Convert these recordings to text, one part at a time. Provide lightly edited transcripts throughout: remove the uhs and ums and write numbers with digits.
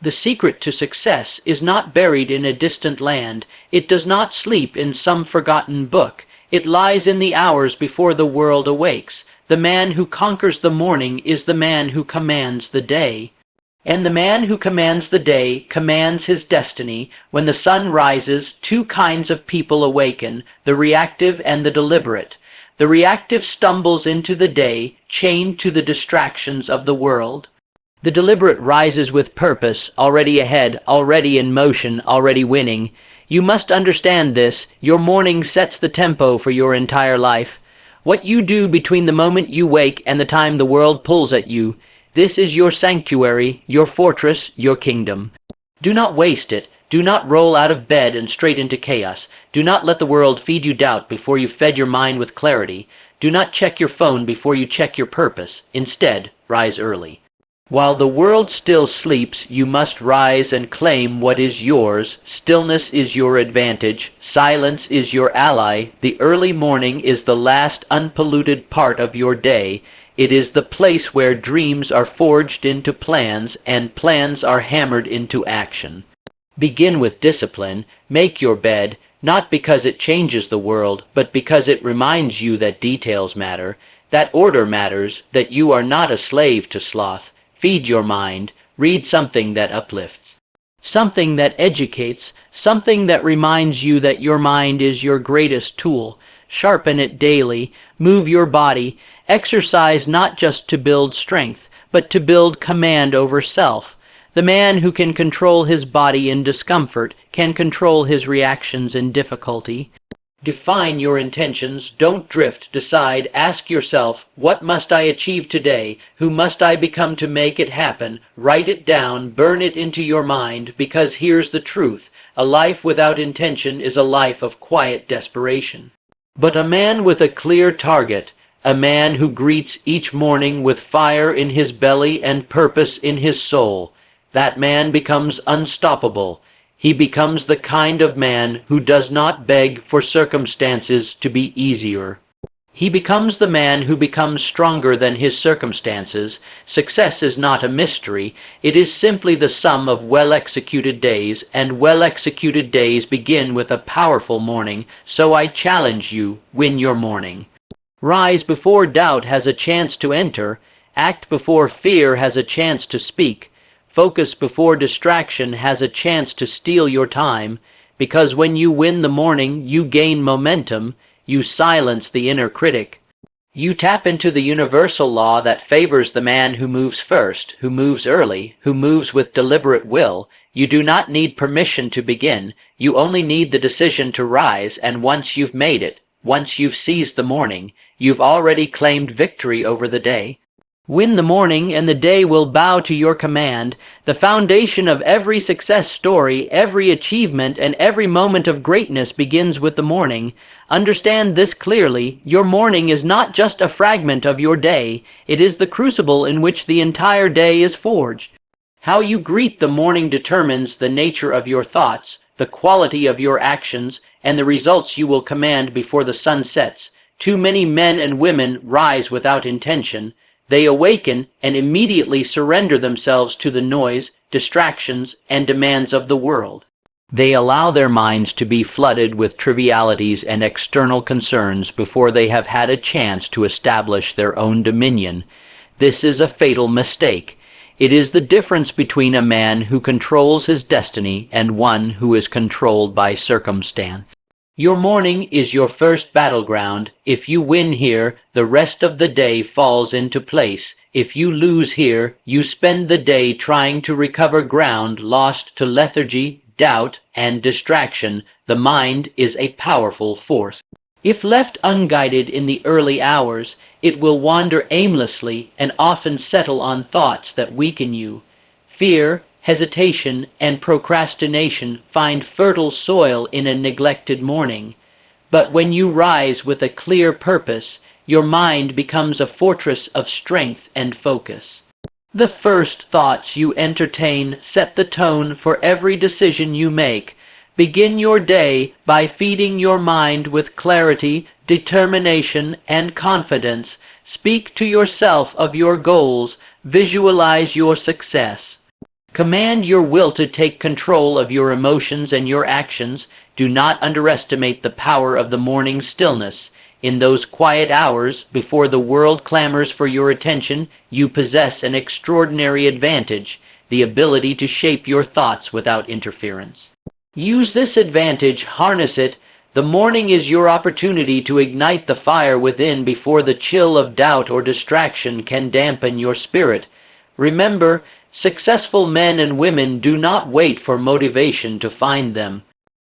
The secret to success is not buried in a distant land. It does not sleep in some forgotten book. It lies in the hours before the world awakes. The man who conquers the morning is the man who commands the day. And the man who commands the day commands his destiny. When the sun rises, two kinds of people awaken, the reactive and the deliberate. The reactive stumbles into the day, chained to the distractions of the world. The deliberate rises with purpose, already ahead, already in motion, already winning. You must understand this. Your morning sets the tempo for your entire life. What you do between the moment you wake and the time the world pulls at you, this is your sanctuary, your fortress, your kingdom. Do not waste it. Do not roll out of bed and straight into chaos. Do not let the world feed you doubt before you fed your mind with clarity. Do not check your phone before you check your purpose. Instead, rise early. While the world still sleeps, you must rise and claim what is yours. Stillness is your advantage. Silence is your ally. The early morning is the last unpolluted part of your day. It is the place where dreams are forged into plans and plans are hammered into action. Begin with discipline. Make your bed, not because it changes the world, but because it reminds you that details matter, that order matters, that you are not a slave to sloth. Feed your mind. Read something that uplifts, something that educates, something that reminds you that your mind is your greatest tool. Sharpen it daily. Move your body. Exercise not just to build strength, but to build command over self. The man who can control his body in discomfort can control his reactions in difficulty. Define your intentions. Don't drift. Decide. Ask yourself, what must I achieve today? Who must I become to make it happen? Write it down. Burn it into your mind, because here's the truth. A life without intention is a life of quiet desperation. But a man with a clear target, a man who greets each morning with fire in his belly and purpose in his soul, that man becomes unstoppable. He becomes the kind of man who does not beg for circumstances to be easier. He becomes the man who becomes stronger than his circumstances. Success is not a mystery. It is simply the sum of well-executed days, and well-executed days begin with a powerful morning. So I challenge you, win your morning. Rise before doubt has a chance to enter. Act before fear has a chance to speak. Focus before distraction has a chance to steal your time, because when you win the morning, you gain momentum, you silence the inner critic. You tap into the universal law that favors the man who moves first, who moves early, who moves with deliberate will. You do not need permission to begin. You only need the decision to rise, and once you've made it, once you've seized the morning, you've already claimed victory over the day. Win the morning, and the day will bow to your command. The foundation of every success story, every achievement, and every moment of greatness begins with the morning. Understand this clearly. Your morning is not just a fragment of your day. It is the crucible in which the entire day is forged. How you greet the morning determines the nature of your thoughts, the quality of your actions, and the results you will command before the sun sets. Too many men and women rise without intention. They awaken and immediately surrender themselves to the noise, distractions, and demands of the world. They allow their minds to be flooded with trivialities and external concerns before they have had a chance to establish their own dominion. This is a fatal mistake. It is the difference between a man who controls his destiny and one who is controlled by circumstance. Your morning is your first battleground. If you win here, the rest of the day falls into place. If you lose here, you spend the day trying to recover ground lost to lethargy, doubt, and distraction. The mind is a powerful force. If left unguided in the early hours, it will wander aimlessly and often settle on thoughts that weaken you. Fear, hesitation, and procrastination find fertile soil in a neglected morning. But when you rise with a clear purpose, your mind becomes a fortress of strength and focus. The first thoughts you entertain set the tone for every decision you make. Begin your day by feeding your mind with clarity, determination, and confidence. Speak to yourself of your goals. Visualize your success. Command your will to take control of your emotions and your actions. Do not underestimate the power of the morning stillness. In those quiet hours, before the world clamors for your attention, you possess an extraordinary advantage, the ability to shape your thoughts without interference. Use this advantage, harness it. The morning is your opportunity to ignite the fire within before the chill of doubt or distraction can dampen your spirit. Remember, successful men and women do not wait for motivation to find them.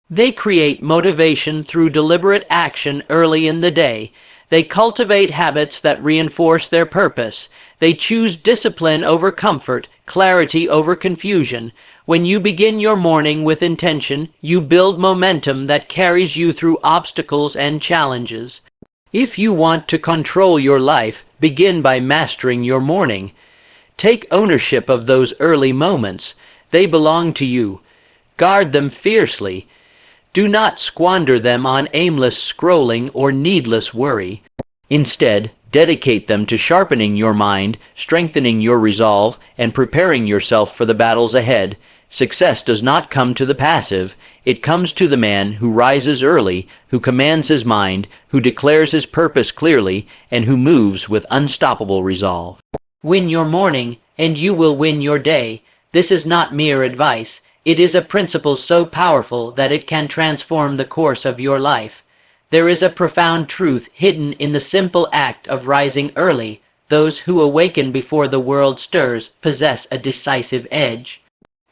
They create motivation through deliberate action early in the day. They cultivate habits that reinforce their purpose. They choose discipline over comfort, clarity over confusion. When you begin your morning with intention, you build momentum that carries you through obstacles and challenges. If you want to control your life, begin by mastering your morning. Take ownership of those early moments. They belong to you. Guard them fiercely. Do not squander them on aimless scrolling or needless worry. Instead, dedicate them to sharpening your mind, strengthening your resolve, and preparing yourself for the battles ahead. Success does not come to the passive. It comes to the man who rises early, who commands his mind, who declares his purpose clearly, and who moves with unstoppable resolve. Win your morning, and you will win your day. This is not mere advice. It is a principle so powerful that it can transform the course of your life. There is a profound truth hidden in the simple act of rising early. Those who awaken before the world stirs possess a decisive edge.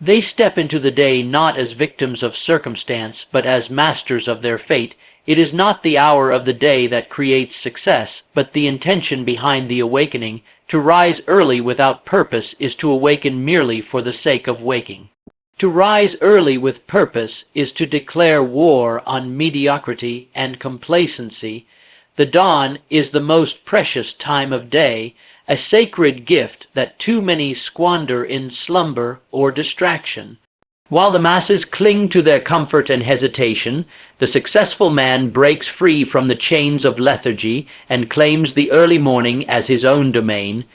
They step into the day not as victims of circumstance, but as masters of their fate. It is not the hour of the day that creates success, but the intention behind the awakening. To rise early without purpose is to awaken merely for the sake of waking. To rise early with purpose is to declare war on mediocrity and complacency. The dawn is the most precious time of day, a sacred gift that too many squander in slumber or distraction. While the masses cling to their comfort and hesitation, the successful man breaks free from the chains of lethargy and claims the early morning as his own domain.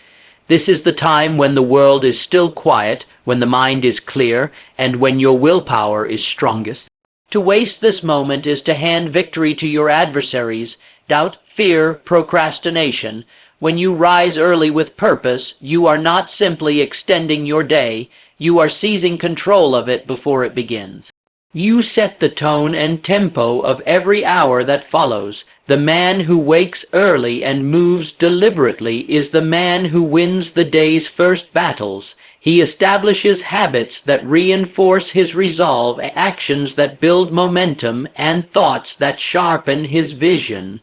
This is the time when the world is still quiet, when the mind is clear, and when your willpower is strongest. To waste this moment is to hand victory to your adversaries, doubt, fear, procrastination. When you rise early with purpose, you are not simply extending your day, you are seizing control of it before it begins. You set the tone and tempo of every hour that follows. The man who wakes early and moves deliberately is the man who wins the day's first battles. He establishes habits that reinforce his resolve, actions that build momentum, and thoughts that sharpen his vision.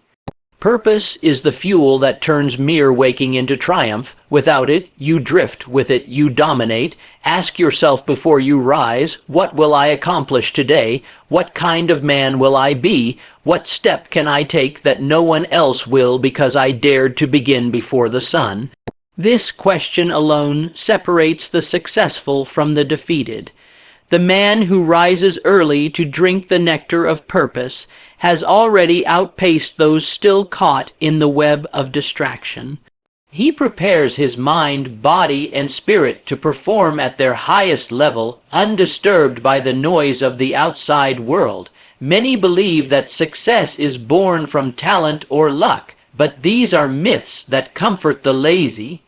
Purpose is the fuel that turns mere waking into triumph. Without it, you drift. With it, you dominate. Ask yourself before you rise, what will I accomplish today? What kind of man will I be? What step can I take that no one else will because I dared to begin before the sun? This question alone separates the successful from the defeated. The man who rises early to drink the nectar of purpose has already outpaced those still caught in the web of distraction. He prepares his mind, body, and spirit to perform at their highest level, undisturbed by the noise of the outside world. Many believe that success is born from talent or luck, but these are myths that comfort the lazy.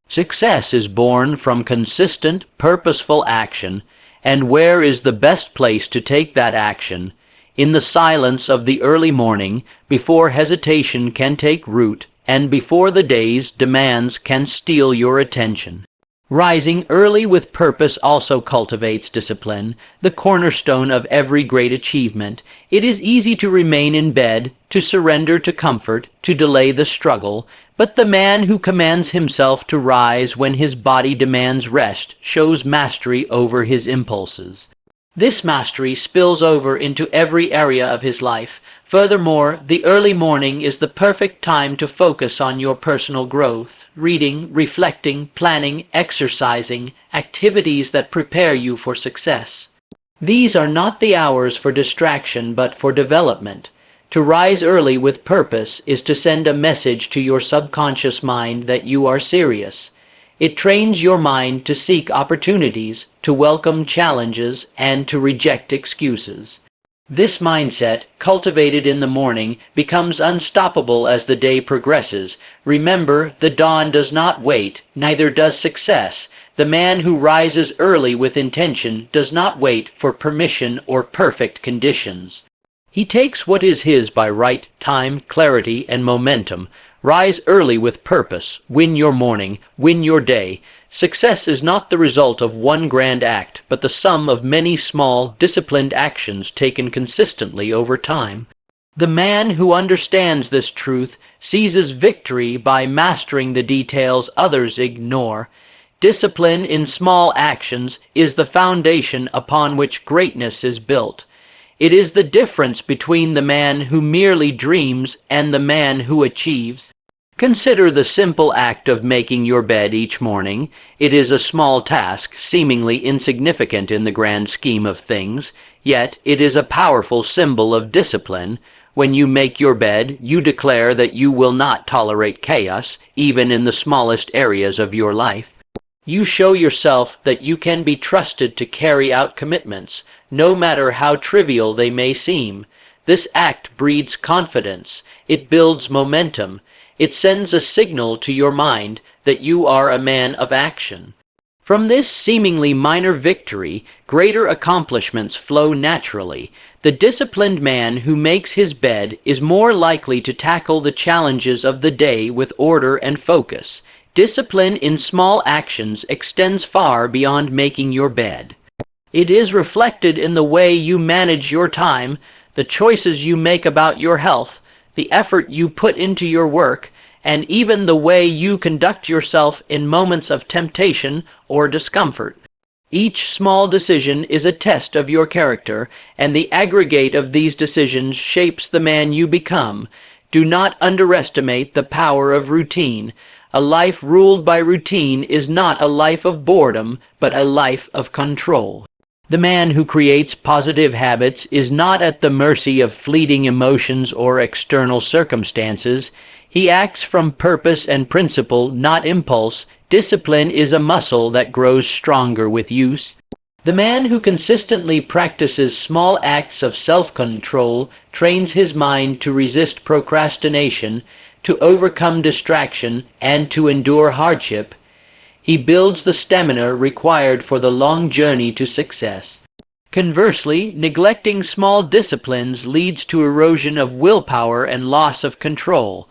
Success is born from consistent, purposeful action. And where is the best place to take that action? In the silence of the early morning, before hesitation can take root, and before the day's demands can steal your attention. Rising early with purpose also cultivates discipline, the cornerstone of every great achievement. It is easy to remain in bed, to surrender to comfort, to delay the struggle, but the man who commands himself to rise when his body demands rest shows mastery over his impulses. This mastery spills over into every area of his life. Furthermore, the early morning is the perfect time to focus on your personal growth, reading, reflecting, planning, exercising, activities that prepare you for success. These are not the hours for distraction but for development. To rise early with purpose is to send a message to your subconscious mind that you are serious. It trains your mind to seek opportunities, to welcome challenges, and to reject excuses. This mindset, cultivated in the morning, becomes unstoppable as the day progresses. Remember, the dawn does not wait, neither does success. The man who rises early with intention does not wait for permission or perfect conditions. He takes what is his by right time, clarity, and momentum. Rise early with purpose. Win your morning. Win your day. Success is not the result of one grand act, but the sum of many small, disciplined actions taken consistently over time. The man who understands this truth seizes victory by mastering the details others ignore. Discipline in small actions is the foundation upon which greatness is built. It is the difference between the man who merely dreams and the man who achieves. Consider the simple act of making your bed each morning. It is a small task, seemingly insignificant in the grand scheme of things, yet it is a powerful symbol of discipline. When you make your bed, you declare that you will not tolerate chaos, even in the smallest areas of your life. You show yourself that you can be trusted to carry out commitments, no matter how trivial they may seem. This act breeds confidence. It builds momentum. It sends a signal to your mind that you are a man of action. From this seemingly minor victory, greater accomplishments flow naturally. The disciplined man who makes his bed is more likely to tackle the challenges of the day with order and focus. Discipline in small actions extends far beyond making your bed. It is reflected in the way you manage your time, the choices you make about your health, the effort you put into your work, and even the way you conduct yourself in moments of temptation or discomfort. Each small decision is a test of your character, and the aggregate of these decisions shapes the man you become. Do not underestimate the power of routine. A life ruled by routine is not a life of boredom, but a life of control. The man who creates positive habits is not at the mercy of fleeting emotions or external circumstances. He acts from purpose and principle, not impulse. Discipline is a muscle that grows stronger with use. The man who consistently practices small acts of self-control trains his mind to resist procrastination, to overcome distraction, and to endure hardship. He builds the stamina required for the long journey to success. Conversely, neglecting small disciplines leads to erosion of willpower and loss of control.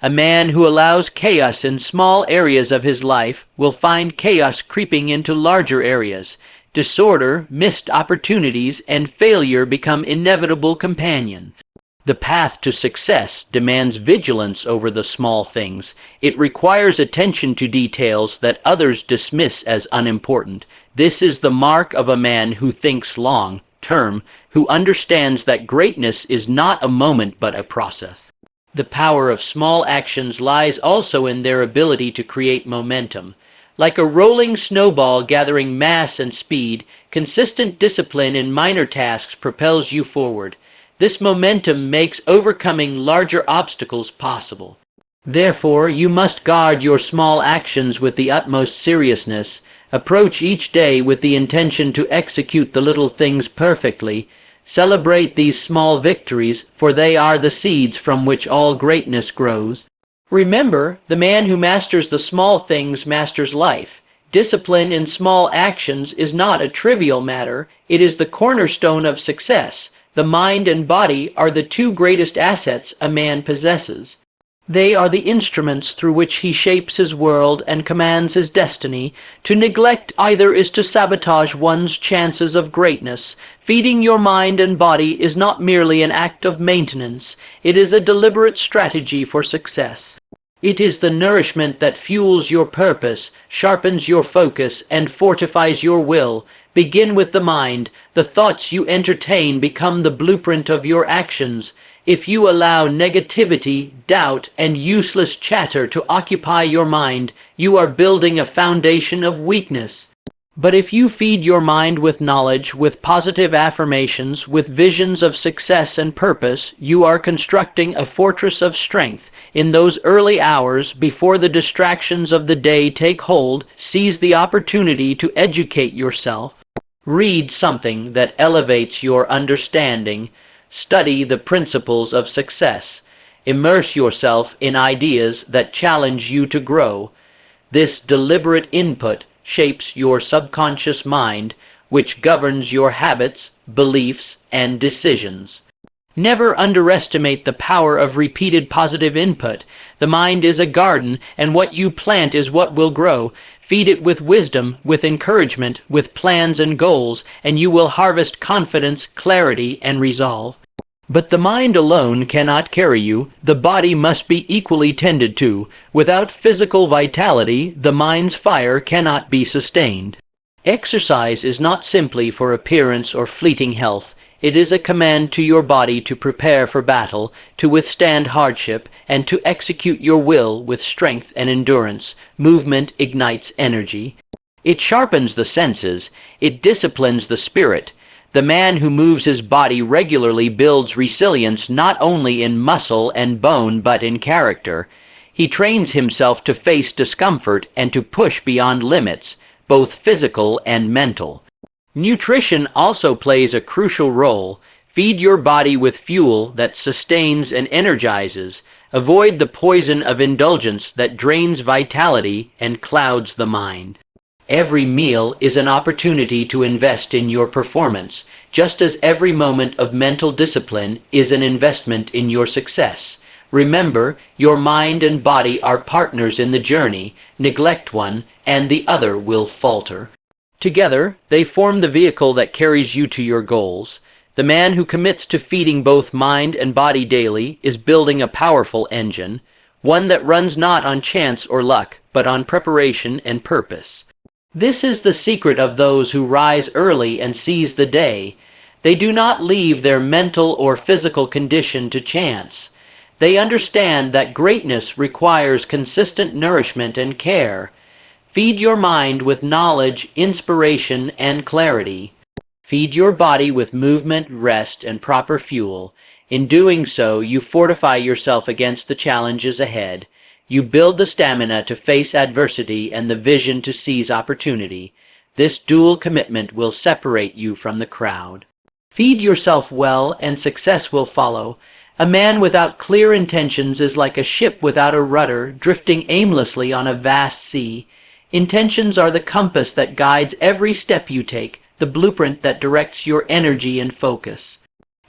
A man who allows chaos in small areas of his life will find chaos creeping into larger areas. Disorder, missed opportunities, and failure become inevitable companions. The path to success demands vigilance over the small things. It requires attention to details that others dismiss as unimportant. This is the mark of a man who thinks long term, who understands that greatness is not a moment but a process. The power of small actions lies also in their ability to create momentum. Like a rolling snowball gathering mass and speed, consistent discipline in minor tasks propels you forward. This momentum makes overcoming larger obstacles possible. Therefore, you must guard your small actions with the utmost seriousness. Approach each day with the intention to execute the little things perfectly. Celebrate these small victories, for they are the seeds from which all greatness grows. Remember, the man who masters the small things masters life. Discipline in small actions is not a trivial matter. It is the cornerstone of success. The mind and body are the two greatest assets a man possesses. They are the instruments through which he shapes his world and commands his destiny. To neglect either is to sabotage one's chances of greatness. Feeding your mind and body is not merely an act of maintenance. It is a deliberate strategy for success. It is the nourishment that fuels your purpose, sharpens your focus, and fortifies your will. Begin with the mind. The thoughts you entertain become the blueprint of your actions. If you allow negativity, doubt, and useless chatter to occupy your mind, you are building a foundation of weakness. But if you feed your mind with knowledge, with positive affirmations, with visions of success and purpose, you are constructing a fortress of strength. In those early hours, before the distractions of the day take hold, seize the opportunity to educate yourself. Read something that elevates your understanding. Study the principles of success. Immerse yourself in ideas that challenge you to grow. This deliberate input shapes your subconscious mind, which governs your habits, beliefs, and decisions. Never underestimate the power of repeated positive input. The mind is a garden, and what you plant is what will grow. Feed it with wisdom, with encouragement, with plans and goals, and you will harvest confidence, clarity, and resolve. But the mind alone cannot carry you. The body must be equally tended to. Without physical vitality, the mind's fire cannot be sustained. Exercise is not simply for appearance or fleeting health. It is a command to your body to prepare for battle, to withstand hardship, and to execute your will with strength and endurance. Movement ignites energy. It sharpens the senses. It disciplines the spirit. The man who moves his body regularly builds resilience not only in muscle and bone but in character. He trains himself to face discomfort and to push beyond limits, both physical and mental. Nutrition also plays a crucial role. Feed your body with fuel that sustains and energizes. Avoid the poison of indulgence that drains vitality and clouds the mind. Every meal is an opportunity to invest in your performance, just as every moment of mental discipline is an investment in your success. Remember, your mind and body are partners in the journey. Neglect one, and the other will falter. Together, they form the vehicle that carries you to your goals. The man who commits to feeding both mind and body daily is building a powerful engine, one that runs not on chance or luck, but on preparation and purpose. This is the secret of those who rise early and seize the day. They do not leave their mental or physical condition to chance. They understand that greatness requires consistent nourishment and care. Feed your mind with knowledge, inspiration, and clarity. Feed your body with movement, rest, and proper fuel. In doing so, you fortify yourself against the challenges ahead. You build the stamina to face adversity and the vision to seize opportunity. This dual commitment will separate you from the crowd. Feed yourself well, and success will follow. A man without clear intentions is like a ship without a rudder, drifting aimlessly on a vast sea. Intentions are the compass that guides every step you take, the blueprint that directs your energy and focus.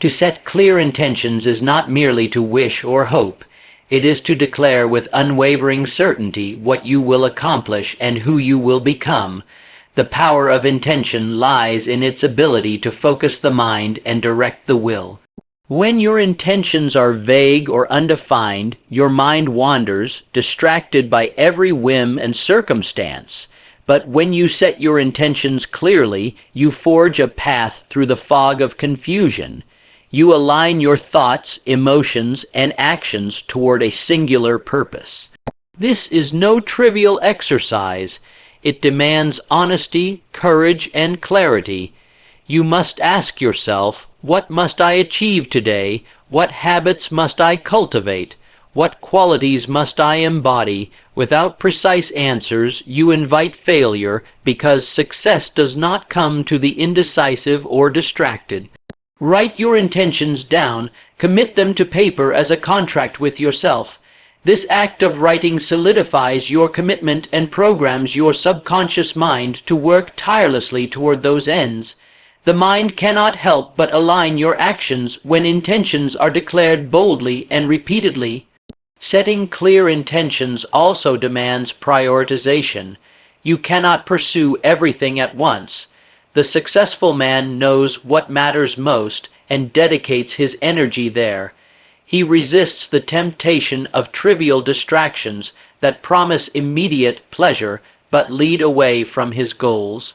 To set clear intentions is not merely to wish or hope. It is to declare with unwavering certainty what you will accomplish and who you will become. The power of intention lies in its ability to focus the mind and direct the will. When your intentions are vague or undefined, your mind wanders, distracted by every whim and circumstance. But when you set your intentions clearly, you forge a path through the fog of confusion. You align your thoughts, emotions, and actions toward a singular purpose. This is no trivial exercise. It demands honesty, courage, and clarity. You must ask yourself, what must I achieve today? What habits must I cultivate? What qualities must I embody? Without precise answers, you invite failure, because success does not come to the indecisive or distracted. Write your intentions down. Commit them to paper as a contract with yourself. This act of writing solidifies your commitment and programs your subconscious mind to work tirelessly toward those ends. The mind cannot help but align your actions when intentions are declared boldly and repeatedly. Setting clear intentions also demands prioritization. You cannot pursue everything at once. The successful man knows what matters most and dedicates his energy there. He resists the temptation of trivial distractions that promise immediate pleasure but lead away from his goals.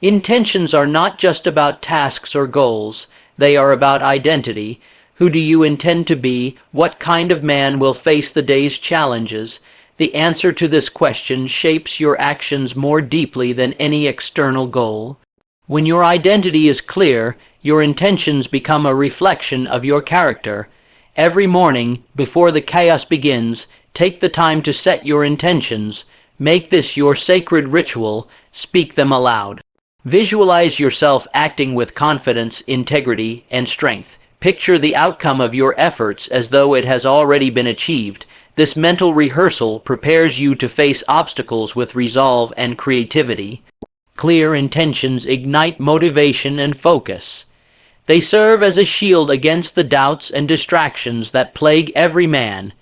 Intentions are not just about tasks or goals. They are about identity. Who do you intend to be? What kind of man will face the day's challenges? The answer to this question shapes your actions more deeply than any external goal. When your identity is clear, your intentions become a reflection of your character. Every morning, before the chaos begins, take the time to set your intentions. Make this your sacred ritual. Speak them aloud. Visualize yourself acting with confidence, integrity, and strength. Picture the outcome of your efforts as though it has already been achieved. This mental rehearsal prepares you to face obstacles with resolve and creativity. Clear intentions ignite motivation and focus. They serve as a shield against the doubts and distractions that plague every man.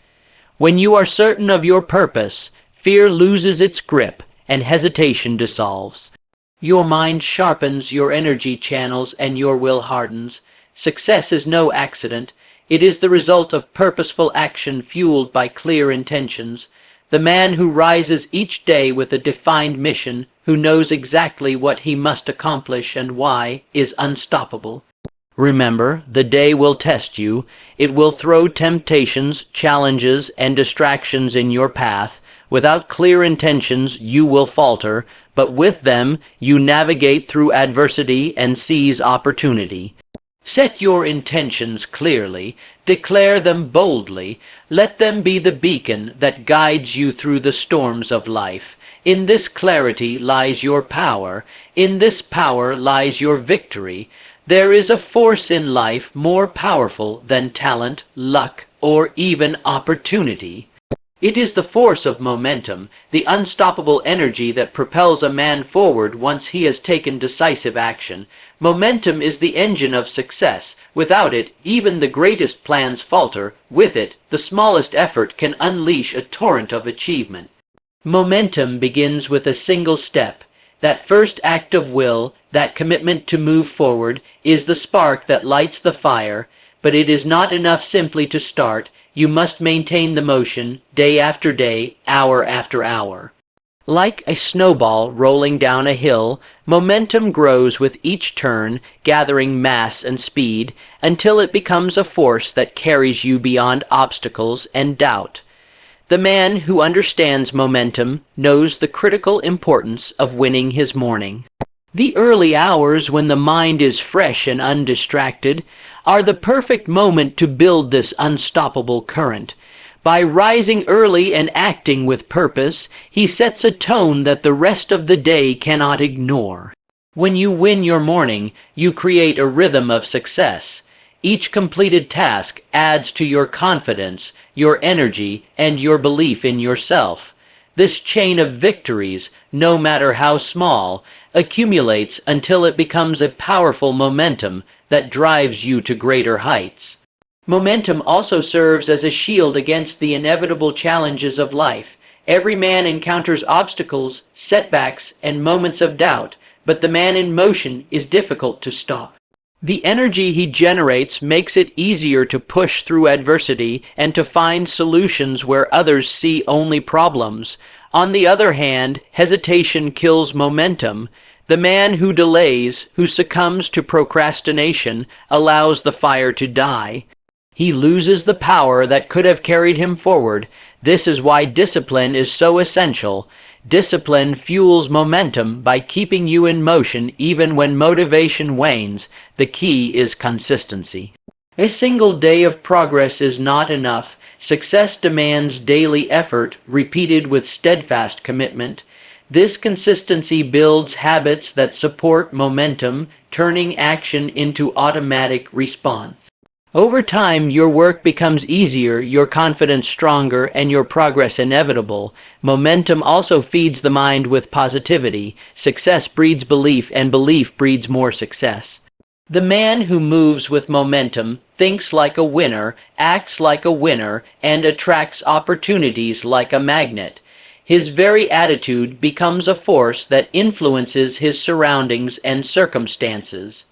When you are certain of your purpose, fear loses its grip and hesitation dissolves. Your mind sharpens your energy channels and your will hardens. Success is no accident. It is the result of purposeful action fueled by clear intentions. The man who rises each day with a defined mission, who knows exactly what he must accomplish and why, is unstoppable. Remember, the day will test you. It will throw temptations, challenges, and distractions in your path. Without clear intentions, you will falter, but with them, you navigate through adversity and seize opportunity. Set your intentions clearly, declare them boldly, let them be the beacon that guides you through the storms of life. In this clarity lies your power, in this power lies your victory. There is a force in life more powerful than talent, luck, or even opportunity. It is the force of momentum, the unstoppable energy that propels a man forward once he has taken decisive action. Momentum is the engine of success. Without it, even the greatest plans falter. With it, the smallest effort can unleash a torrent of achievement. Momentum begins with a single step. That first act of will, that commitment to move forward, is the spark that lights the fire. But it is not enough simply to start. You must maintain the motion, day after day, hour after hour. Like a snowball rolling down a hill, momentum grows with each turn, gathering mass and speed, until it becomes a force that carries you beyond obstacles and doubt. The man who understands momentum knows the critical importance of winning his morning. The early hours, when the mind is fresh and undistracted, are the perfect moment to build this unstoppable current. By rising early and acting with purpose, he sets a tone that the rest of the day cannot ignore. When you win your morning, you create a rhythm of success. Each completed task adds to your confidence, your energy, and your belief in yourself. This chain of victories, no matter how small, accumulates until it becomes a powerful momentum that drives you to greater heights. Momentum also serves as a shield against the inevitable challenges of life. Every man encounters obstacles, setbacks, and moments of doubt, but the man in motion is difficult to stop. The energy he generates makes it easier to push through adversity and to find solutions where others see only problems. On the other hand, hesitation kills momentum. The man who delays, who succumbs to procrastination, allows the fire to die. He loses the power that could have carried him forward. This is why discipline is so essential. Discipline fuels momentum by keeping you in motion even when motivation wanes. The key is consistency. A single day of progress is not enough. Success demands daily effort, repeated with steadfast commitment. This consistency builds habits that support momentum, turning action into automatic response. Over time, your work becomes easier, your confidence stronger, and your progress inevitable. Momentum also feeds the mind with positivity. Success breeds belief, and belief breeds more success. The man who moves with momentum thinks like a winner, acts like a winner, and attracts opportunities like a magnet. His very attitude becomes a force that influences his surroundings and circumstances.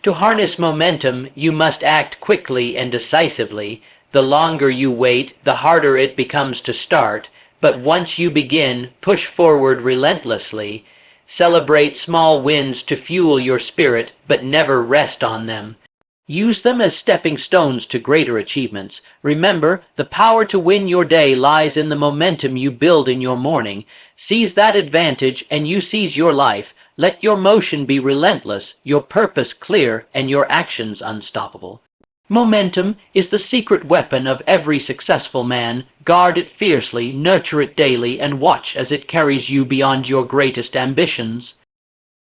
To harness momentum, you must act quickly and decisively. The longer you wait, the harder it becomes to start. But once you begin, push forward relentlessly. Celebrate small wins to fuel your spirit, but never rest on them. Use them as stepping stones to greater achievements. Remember, the power to win your day lies in the momentum you build in your morning. Seize that advantage and you seize your life. Let your motion be relentless, your purpose clear, and your actions unstoppable. Momentum is the secret weapon of every successful man. Guard it fiercely, nurture it daily, and watch as it carries you beyond your greatest ambitions.